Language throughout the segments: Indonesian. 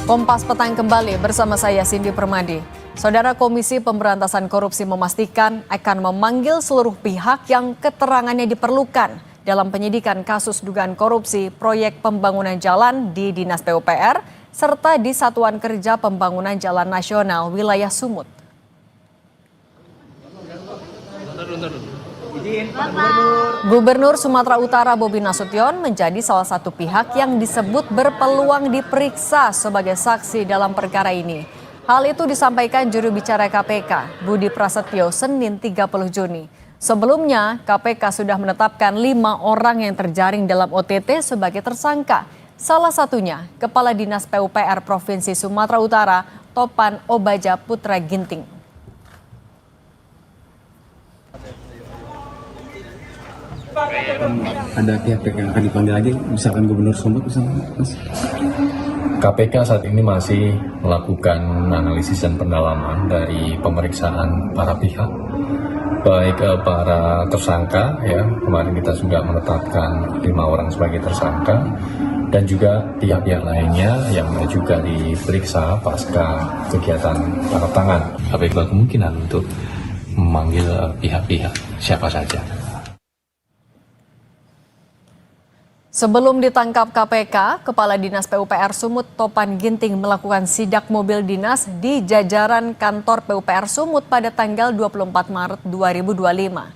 Kompas Petang kembali bersama saya Cindy Permadi. Saudara Komisi Pemberantasan Korupsi memastikan akan memanggil seluruh pihak yang keterangannya diperlukan dalam penyidikan kasus dugaan korupsi proyek pembangunan jalan di Dinas PUPR serta di Satuan Kerja Pembangunan Jalan Nasional wilayah Sumut. Gubernur Sumatera Utara Bobi Nasution menjadi salah satu pihak yang disebut berpeluang diperiksa sebagai saksi dalam perkara ini. Hal itu disampaikan juru bicara KPK, Budi Prasetyo, Senin 30 Juni. Sebelumnya, KPK sudah menetapkan 5 orang yang terjaring dalam OTT sebagai tersangka. Salah satunya, Kepala Dinas PUPR Provinsi Sumatera Utara, Topan Obaja Putra Ginting. Ada pihak-pihak yang akan dipanggil lagi, misalkan Gubernur Sumut misalkan, Mas? KPK saat ini masih melakukan analisis dan pendalaman dari pemeriksaan para pihak, baik para tersangka, ya kemarin kita juga menetapkan 5 orang sebagai tersangka, dan juga pihak-pihak lainnya yang juga diperiksa pasca kegiatan tangkap tangan. KPK kemungkinan untuk memanggil pihak-pihak siapa saja. Sebelum ditangkap KPK, Kepala Dinas PUPR Sumut Topan Ginting melakukan sidak mobil dinas di jajaran kantor PUPR Sumut pada tanggal 24 Maret 2025.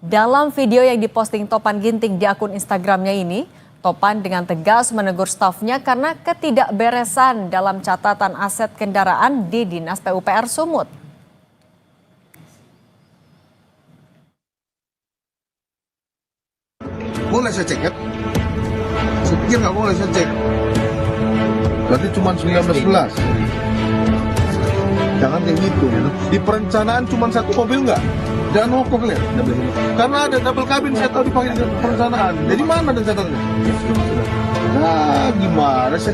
Dalam video yang diposting Topan Ginting di akun Instagramnya ini, Topan dengan tegas menegur stafnya karena ketidakberesan dalam catatan aset kendaraan di Dinas PUPR Sumut. Boleh saya cek kan? Saya pikir nggak boleh saya cek. Berarti cuma 1911. Jangan kayak gitu. Di perencanaan cuma satu mobil nggak? Jangan ngokok lihat. Karena ada double cabin saya tahu dipakai di perencanaan. Jadi mana dan catatannya? Nah gimana sih?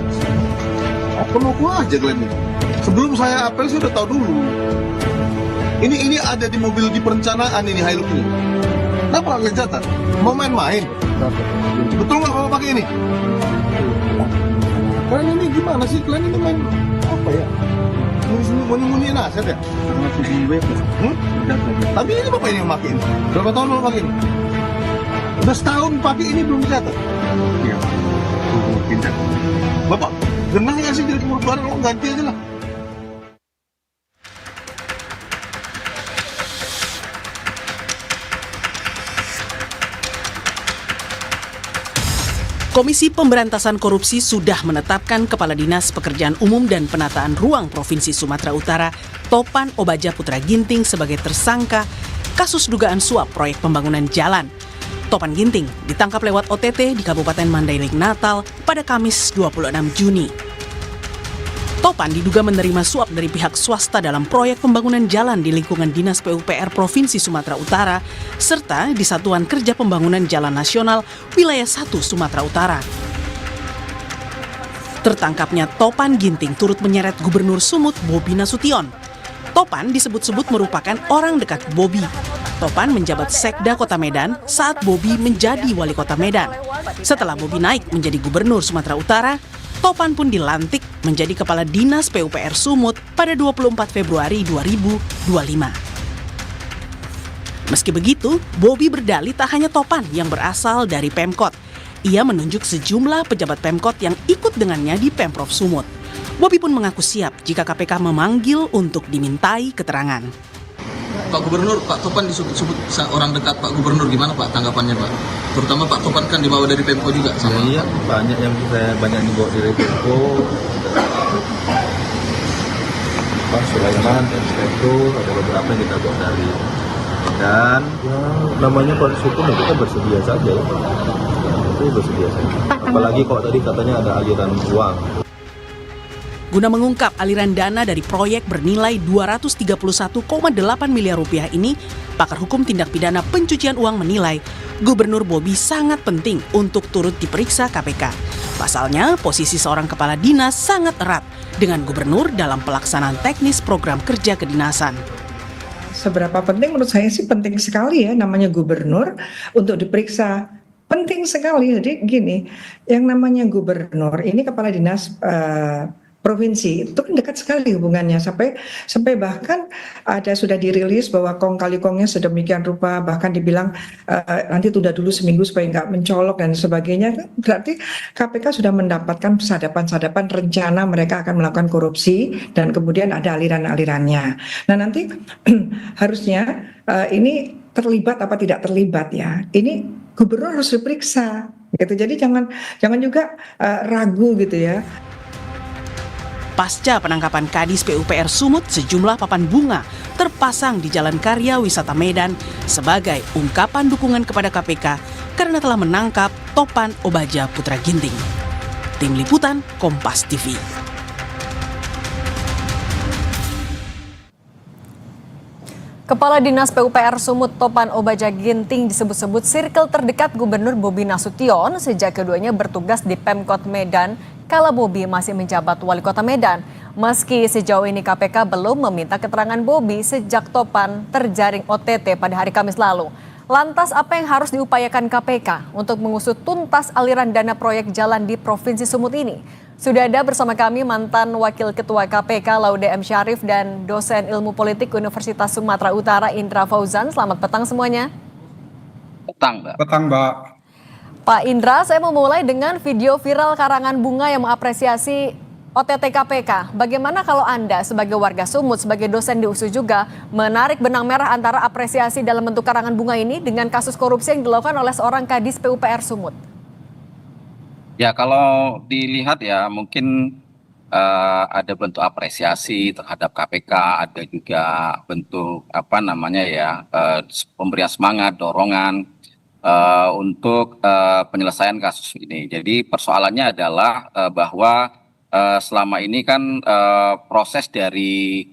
Aku aja kalian ini. Sebelum saya apel saya udah tahu dulu. Ini ada di mobil di perencanaan ini Hilux ini. Kenapa nggak catat? Mau main-main? Betul nggak Bapak pakai ini? Kalian ini gimana sih? Kalian ini main apa ya? Munyi-munyiin aset ya? Tapi ini Bapak ini yang pakai ini. Berapa tahun Bapak pakai ini? Udah setahun pakai ini belum dicatat? Iya. Bapak, pernah nggak sih jadi kemudian kalau ganti aja lah? Komisi Pemberantasan Korupsi sudah menetapkan Kepala Dinas Pekerjaan Umum dan Penataan Ruang Provinsi Sumatera Utara, Topan Obaja Putra Ginting sebagai tersangka kasus dugaan suap proyek pembangunan jalan. Topan Ginting ditangkap lewat OTT di Kabupaten Mandailing, Natal pada Kamis 26 Juni. Topan diduga menerima suap dari pihak swasta dalam proyek pembangunan jalan di lingkungan Dinas PUPR Provinsi Sumatera Utara, serta di Satuan Kerja Pembangunan Jalan Nasional Wilayah 1 Sumatera Utara. Tertangkapnya Topan Ginting turut menyeret Gubernur Sumut Bobi Nasution. Topan disebut-sebut merupakan orang dekat Bobi. Topan menjabat Sekda Kota Medan saat Bobi menjadi Wali Kota Medan. Setelah Bobi naik menjadi Gubernur Sumatera Utara, Topan pun dilantik menjadi Kepala Dinas PUPR Sumut pada 24 Februari 2025. Meski begitu, Bobi berdalih tak hanya Topan yang berasal dari Pemkot. Ia menunjuk sejumlah pejabat Pemkot yang ikut dengannya di Pemprov Sumut. Bobi pun mengaku siap jika KPK memanggil untuk dimintai keterangan. Pak Gubernur, Pak Topan disebut orang dekat Pak Gubernur, gimana Pak tanggapannya Pak? Terutama Pak Topan kan dibawa dari Pemko juga sama. Iya, banyak yang banyak dibawa dari Pemko. Pak Sulaiman, Inspektur, ada beberapa yang kita bawa dari dan namanya proses hukum kita bersedia saja ya Pak. Itu bersedia saja. Apalagi kalau tadi katanya ada aliran uang. Guna mengungkap aliran dana dari proyek bernilai 231,8 miliar rupiah ini, pakar hukum tindak pidana pencucian uang menilai Gubernur Bobi sangat penting untuk turut diperiksa KPK. Pasalnya, posisi seorang kepala dinas sangat erat dengan gubernur dalam pelaksanaan teknis program kerja kedinasan. Seberapa penting menurut saya sih penting sekali ya namanya gubernur untuk diperiksa. Penting sekali. Jadi gini, yang namanya gubernur ini kepala dinas provinsi itu kan dekat sekali hubungannya, sampai bahkan sudah dirilis bahwa kong kali kongnya sedemikian rupa, bahkan dibilang nanti tunda dulu seminggu supaya nggak mencolok dan sebagainya. Berarti KPK sudah mendapatkan sadapan-sadapan rencana mereka akan melakukan korupsi dan kemudian ada aliran-alirannya. Nah nanti harusnya ini terlibat apa tidak terlibat ya, ini gubernur harus diperiksa gitu. Jadi jangan juga ragu gitu ya. Pasca penangkapan Kadis PUPR Sumut, sejumlah papan bunga terpasang di Jalan Karya Wisata Medan sebagai ungkapan dukungan kepada KPK karena telah menangkap Topan Obaja Putra Ginting. Tim Liputan Kompas TV. Kepala Dinas PUPR Sumut Topan Obaja Ginting disebut-sebut sirkel terdekat Gubernur Bobi Nasution sejak keduanya bertugas di Pemkot Medan kala Bobi masih menjabat Wali Kota Medan. Meski sejauh ini KPK belum meminta keterangan Bobi sejak Topan terjaring OTT pada hari Kamis lalu. Lantas apa yang harus diupayakan KPK untuk mengusut tuntas aliran dana proyek jalan di Provinsi Sumut ini? Sudah ada bersama kami mantan Wakil Ketua KPK Laude M. Syarif dan dosen Ilmu Politik Universitas Sumatera Utara Indra Fauzan. Selamat petang semuanya. Petang, Mbak. Petang, Mbak. Pak Indra, saya mau mulai dengan video viral karangan bunga yang mengapresiasi OTT KPK. Bagaimana kalau Anda sebagai warga Sumut, sebagai dosen di USU juga, menarik benang merah antara apresiasi dalam bentuk karangan bunga ini dengan kasus korupsi yang dilakukan oleh seorang Kadis PUPR Sumut? Ya, kalau dilihat ya mungkin ada bentuk apresiasi terhadap KPK, ada juga bentuk pemberian semangat, dorongan untuk penyelesaian kasus ini. Jadi persoalannya adalah bahwa selama ini kan proses dari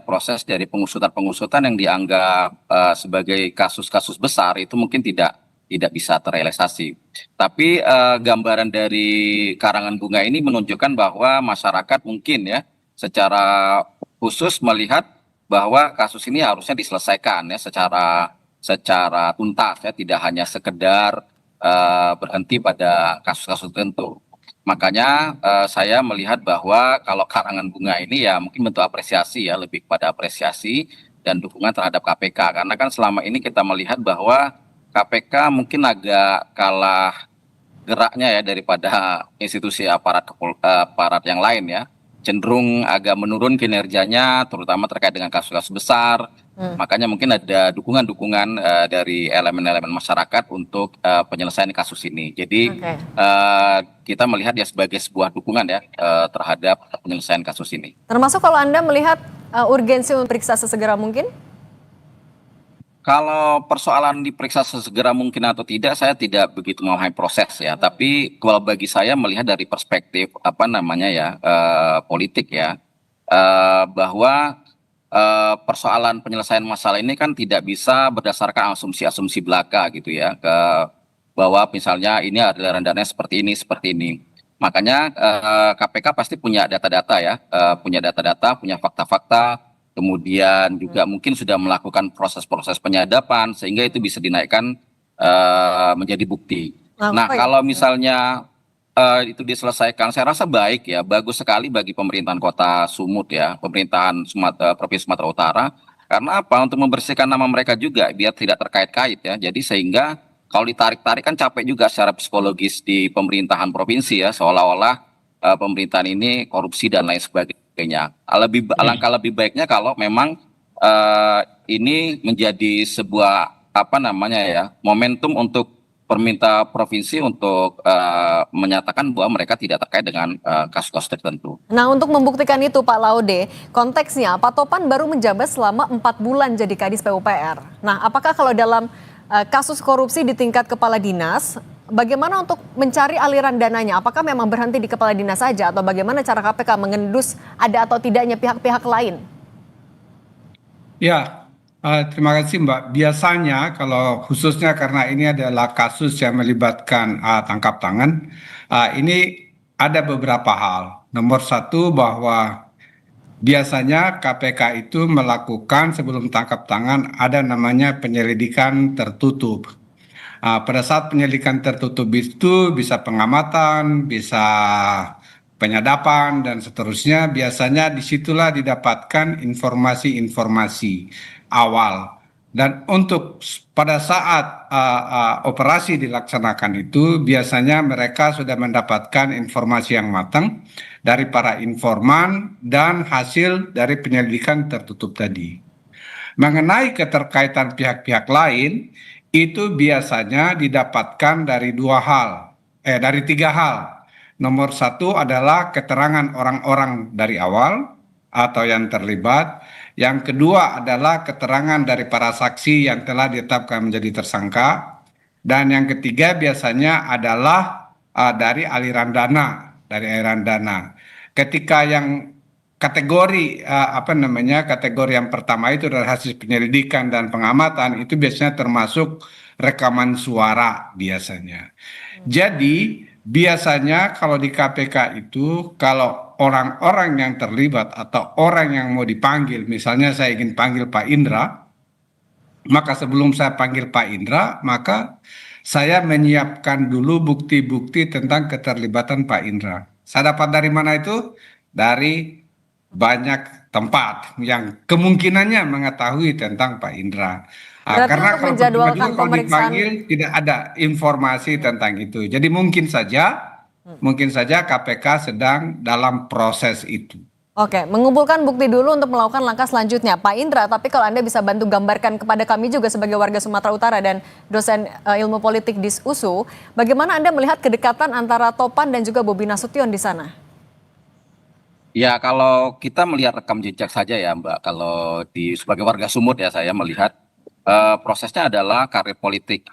proses dari pengusutan yang dianggap sebagai kasus-kasus besar itu mungkin tidak bisa terrealisasi. Tapi gambaran dari karangan bunga ini menunjukkan bahwa masyarakat mungkin ya secara khusus melihat bahwa kasus ini harusnya diselesaikan ya secara tuntas ya, tidak hanya sekedar berhenti pada kasus-kasus tertentu. Makanya saya melihat bahwa kalau karangan bunga ini ya mungkin bentuk apresiasi ya, lebih pada apresiasi dan dukungan terhadap KPK. Karena kan selama ini kita melihat bahwa KPK mungkin agak kalah geraknya ya daripada institusi aparat yang lain ya. Cenderung agak menurun kinerjanya terutama terkait dengan kasus-kasus besar. Makanya mungkin ada dukungan-dukungan dari elemen-elemen masyarakat untuk penyelesaian kasus ini. Jadi kita melihat ya sebagai sebuah dukungan ya terhadap penyelesaian kasus ini. Termasuk kalau Anda melihat urgensi untuk periksa sesegera mungkin? Kalau persoalan diperiksa sesegera mungkin atau tidak, saya tidak begitu memahami proses ya. Tapi kalau bagi saya melihat dari perspektif politik ya, bahwa persoalan penyelesaian masalah ini kan tidak bisa berdasarkan asumsi-asumsi belaka gitu ya, bahwa misalnya ini adalah dananya seperti ini. Makanya KPK pasti punya data-data ya, punya fakta-fakta. Kemudian juga mungkin sudah melakukan proses-proses penyadapan sehingga itu bisa dinaikkan menjadi bukti. Nah, kalau misalnya itu diselesaikan, saya rasa baik ya, bagus sekali bagi pemerintahan Kota Sumut ya, pemerintahan Provinsi Sumatera Utara. Karena apa? Untuk membersihkan nama mereka juga biar tidak terkait-kait ya. Jadi sehingga kalau ditarik-tarik kan capek juga secara psikologis di pemerintahan provinsi ya, seolah-olah pemerintahan ini korupsi dan lain sebagainya. Alangkah lebih baiknya kalau memang ini menjadi sebuah momentum untuk pemerintah provinsi untuk menyatakan bahwa mereka tidak terkait dengan kasus-kasus tertentu. Nah, untuk membuktikan itu Pak Laude, konteksnya Pak Topan baru menjabat selama 4 bulan jadi Kadis PUPR. Nah, apakah kalau dalam kasus korupsi di tingkat kepala dinas, bagaimana untuk mencari aliran dananya? Apakah memang berhenti di kepala dinas saja atau bagaimana cara KPK mengendus ada atau tidaknya pihak-pihak lain? Ya, terima kasih Mbak. Biasanya kalau khususnya karena ini adalah kasus yang melibatkan tangkap tangan, ini ada beberapa hal. Nomor satu bahwa biasanya KPK itu melakukan sebelum tangkap tangan ada namanya penyelidikan tertutup. Pada saat penyelidikan tertutup itu bisa pengamatan, bisa penyadapan dan seterusnya, biasanya disitulah didapatkan informasi-informasi awal. Dan untuk pada saat operasi dilaksanakan itu, biasanya mereka sudah mendapatkan informasi yang matang dari para informan dan hasil dari penyelidikan tertutup tadi. Mengenai keterkaitan pihak-pihak lain, itu biasanya didapatkan dari dari 3 hal. Nomor 1 adalah keterangan orang-orang dari awal atau yang terlibat. Yang kedua adalah keterangan dari para saksi yang telah ditetapkan menjadi tersangka. Dan yang ketiga biasanya adalah dari aliran dana, Ketika yang kategori kategori yang pertama itu dari hasil penyelidikan dan pengamatan itu biasanya termasuk rekaman suara biasanya. Jadi biasanya kalau di KPK itu kalau orang-orang yang terlibat atau orang yang mau dipanggil, misalnya saya ingin panggil Pak Indra, maka sebelum saya panggil Pak Indra, maka saya menyiapkan dulu bukti-bukti tentang keterlibatan Pak Indra. Saya dapat dari mana itu? Dari banyak tempat yang kemungkinannya mengetahui tentang Pak Indra. Karena kalau tiba-tiba kalau dipanggil tidak ada informasi tentang itu. Jadi mungkin saja KPK sedang dalam proses itu. Oke, mengumpulkan bukti dulu untuk melakukan langkah selanjutnya. Pak Indra, tapi kalau Anda bisa bantu gambarkan kepada kami juga sebagai warga Sumatera Utara dan dosen ilmu politik di USU, bagaimana Anda melihat kedekatan antara Topan dan juga Bobi Nasution di sana? Ya, kalau kita melihat rekam jejak saja ya, Mbak. Kalau sebagai warga Sumut ya, saya melihat prosesnya adalah karir politik,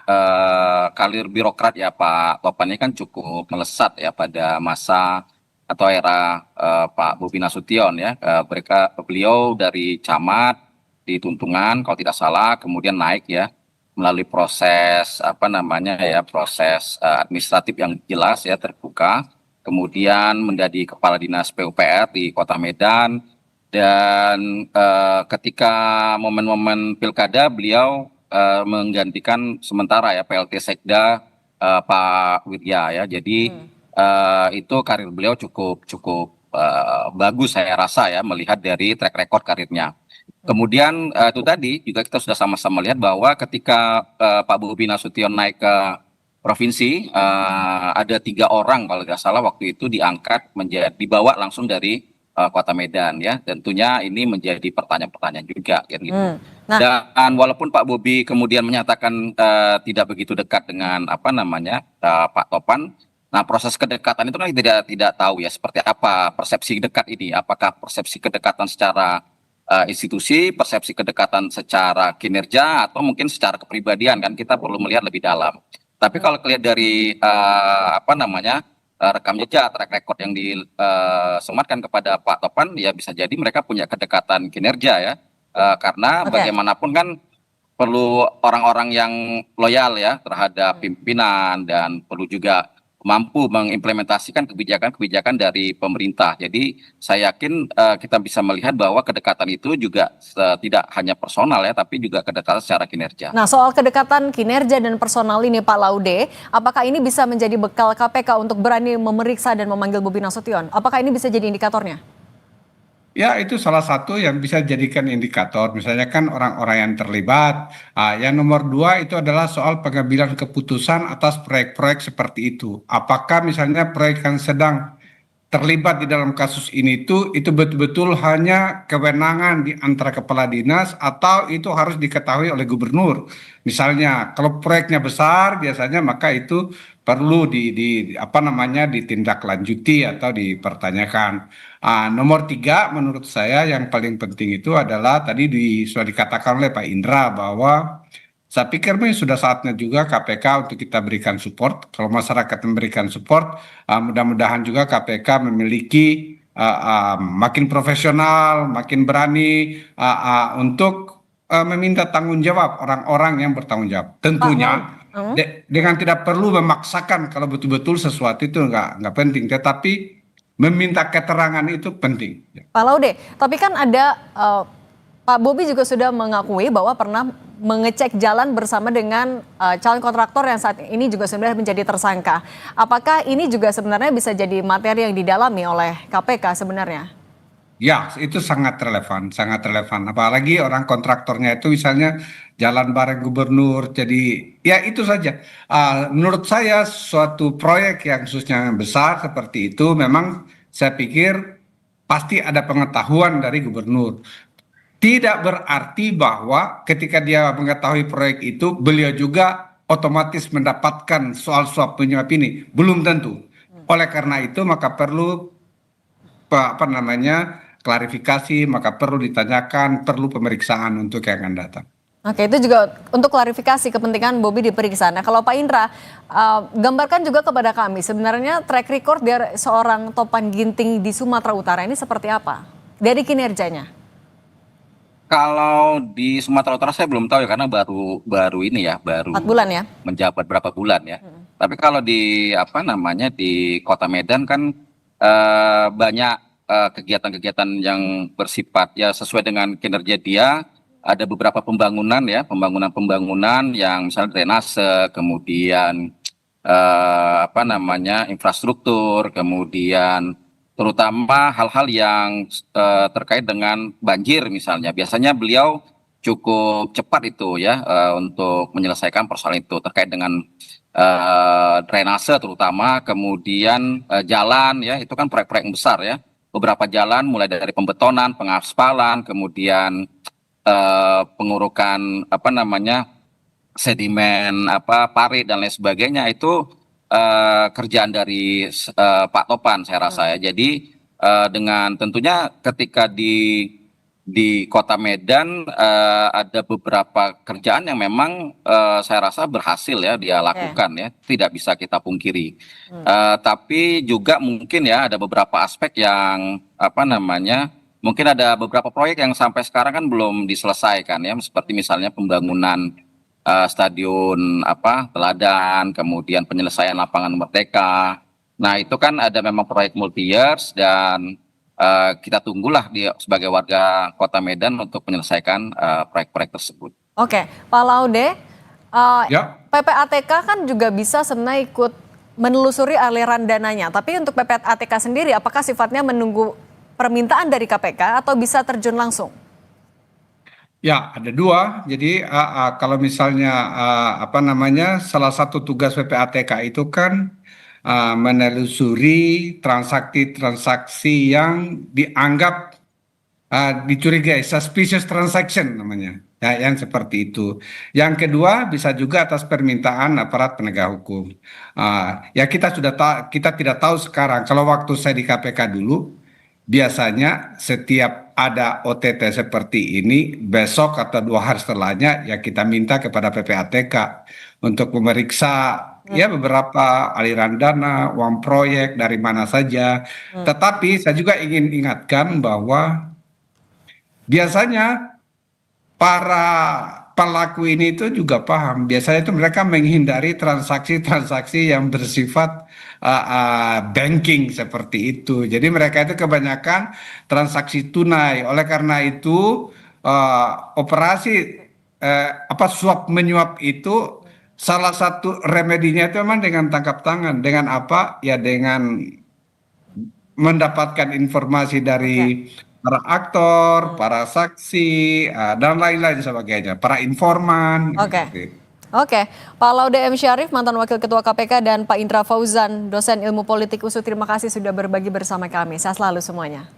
karir birokrat ya Pak Topan ini kan cukup melesat ya pada masa atau era Pak Bobi Nasution ya. Beliau dari camat di Tuntungan kalau tidak salah, kemudian naik ya melalui proses proses administratif yang jelas ya, terbuka. Kemudian menjadi kepala dinas PUPR di Kota Medan, dan ketika momen-momen pilkada beliau menggantikan sementara ya PLT Sekda Pak Widya ya. Jadi itu karir beliau cukup bagus saya rasa ya, melihat dari track record karirnya. Kemudian itu tadi juga kita sudah sama-sama lihat bahwa ketika Pak Bobi Nasution naik ke provinsi, ada 3 orang kalau tidak salah waktu itu diangkat dibawa langsung dari Kota Medan ya. Tentunya ini menjadi pertanyaan-pertanyaan juga kan gitu. Dan walaupun Pak Bobi kemudian menyatakan tidak begitu dekat dengan Pak Topan, nah proses kedekatan itu kan tidak tahu ya seperti apa persepsi dekat ini. Apakah persepsi kedekatan secara institusi, persepsi kedekatan secara kinerja, atau mungkin secara kepribadian, kan kita perlu melihat lebih dalam. Tapi kalau lihat dari rekam jejak, track record yang disematkan kepada Pak Topan, ya bisa jadi mereka punya kedekatan kinerja ya, karena bagaimanapun kan perlu orang-orang yang loyal ya terhadap pimpinan, dan perlu juga mampu mengimplementasikan kebijakan-kebijakan dari pemerintah. Jadi saya yakin kita bisa melihat bahwa kedekatan itu juga tidak hanya personal ya, tapi juga kedekatan secara kinerja. Nah, soal kedekatan kinerja dan personal ini Pak Laude, apakah ini bisa menjadi bekal KPK untuk berani memeriksa dan memanggil Bobi Nasution? Apakah ini bisa jadi indikatornya? Ya, itu salah satu yang bisa dijadikan indikator. Misalnya kan orang-orang yang terlibat. Yang nomor 2 itu adalah soal pengambilan keputusan atas proyek-proyek seperti itu. Apakah misalnya proyek yang sedang terlibat di dalam kasus ini itu betul-betul hanya kewenangan di antara kepala dinas, atau itu harus diketahui oleh gubernur. Misalnya kalau proyeknya besar biasanya maka itu perlu ditindaklanjuti atau dipertanyakan. Nomor 3 menurut saya yang paling penting itu adalah tadi sudah dikatakan oleh Pak Indra bahwa saya pikir sudah saatnya juga KPK untuk kita berikan support. Kalau masyarakat memberikan support, mudah-mudahan juga KPK memiliki makin profesional, makin berani untuk meminta tanggung jawab orang-orang yang bertanggung jawab. Tentunya dengan tidak perlu memaksakan kalau betul-betul sesuatu itu nggak penting, tetapi meminta keterangan itu penting. Pak Laude, tapi kan ada Pak Bobi juga sudah mengakui bahwa pernah mengecek jalan bersama dengan calon kontraktor yang saat ini juga sebenarnya menjadi tersangka. Apakah ini juga sebenarnya bisa jadi materi yang didalami oleh KPK sebenarnya? Ya, itu sangat relevan, sangat relevan. Apalagi orang kontraktornya itu misalnya jalan bareng gubernur. Jadi ya itu saja. Menurut saya suatu proyek yang khususnya besar seperti itu memang saya pikir pasti ada pengetahuan dari gubernur. Tidak berarti bahwa ketika dia mengetahui proyek itu, beliau juga otomatis mendapatkan soal suap menyuap ini. Belum tentu. Oleh karena itu maka perlu klarifikasi, maka perlu ditanyakan, perlu pemeriksaan untuk yang akan datang. Oke, itu juga untuk klarifikasi kepentingan Bobi diperiksa. Nah, kalau Pak Indra, gambarkan juga kepada kami sebenarnya track record dari seorang Topan Ginting di Sumatera Utara ini seperti apa dari kinerjanya? Kalau di Sumatera Utara saya belum tahu ya, karena baru ini ya, baru 4 bulan ya. menjabat berapa bulan ya. Tapi kalau di di Kota Medan kan banyak kegiatan-kegiatan yang bersifat ya sesuai dengan kinerja dia. Ada beberapa pembangunan ya, pembangunan yang misalnya drainase, kemudian infrastruktur, kemudian terutama hal-hal yang terkait dengan banjir misalnya. Biasanya beliau cukup cepat itu ya untuk menyelesaikan persoalan itu terkait dengan drainase terutama, kemudian jalan ya, itu kan proyek-proyek yang besar ya. Beberapa jalan mulai dari pembetonan, pengaspalan, kemudian pengurukan sedimen parit dan lain sebagainya, itu kerjaan dari Pak Topan saya rasa ya. Jadi dengan tentunya ketika di Kota Medan ada beberapa kerjaan yang memang saya rasa berhasil ya dia lakukan ya, tidak bisa kita pungkiri. Tapi juga mungkin ya ada beberapa aspek yang mungkin ada beberapa proyek yang sampai sekarang kan belum diselesaikan ya, seperti misalnya pembangunan stadion Teladan, kemudian penyelesaian lapangan Merdeka. Nah itu kan ada memang proyek multi years dan kita tunggulah dia sebagai warga Kota Medan untuk menyelesaikan proyek-proyek tersebut. Oke, Pak Laude, Ya. PPATK kan juga bisa sebenarnya ikut menelusuri aliran dananya. Tapi untuk PPATK sendiri, apakah sifatnya menunggu permintaan dari KPK atau bisa terjun langsung? Ya, ada dua. Jadi kalau misalnya salah satu tugas PPATK itu kan menelusuri transaksi-transaksi yang dianggap dicurigai, suspicious transaction namanya, ya, yang seperti itu. Yang kedua bisa juga atas permintaan aparat penegak hukum. Ya kita tidak tahu sekarang. Kalau waktu saya di KPK dulu, biasanya setiap ada OTT seperti ini, besok atau 2 hari setelahnya ya kita minta kepada PPATK untuk memeriksa ya beberapa aliran dana, uang proyek dari mana saja. Tetapi saya juga ingin ingatkan bahwa biasanya para pelaku ini itu juga paham. Biasanya itu mereka menghindari transaksi-transaksi yang bersifat banking seperti itu. Jadi mereka itu kebanyakan transaksi tunai. Oleh karena itu operasi suap menyuap itu salah satu remedinya itu memang dengan tangkap tangan. Dengan apa? Ya dengan mendapatkan informasi dari para aktor, para saksi, dan lain-lain sebagainya, para informan. Oke, Pak Laude M. Syarif, mantan Wakil Ketua KPK, dan Pak Indra Fauzan, dosen ilmu politik USU, terima kasih sudah berbagi bersama kami. Sehat selalu semuanya.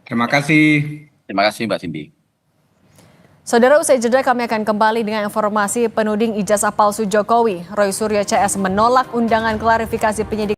Terima kasih. Terima kasih Mbak Cindy. Saudara, usai jeda kami akan kembali dengan informasi penuding ijazah palsu Jokowi. Roy Suryo CS menolak undangan klarifikasi penyidik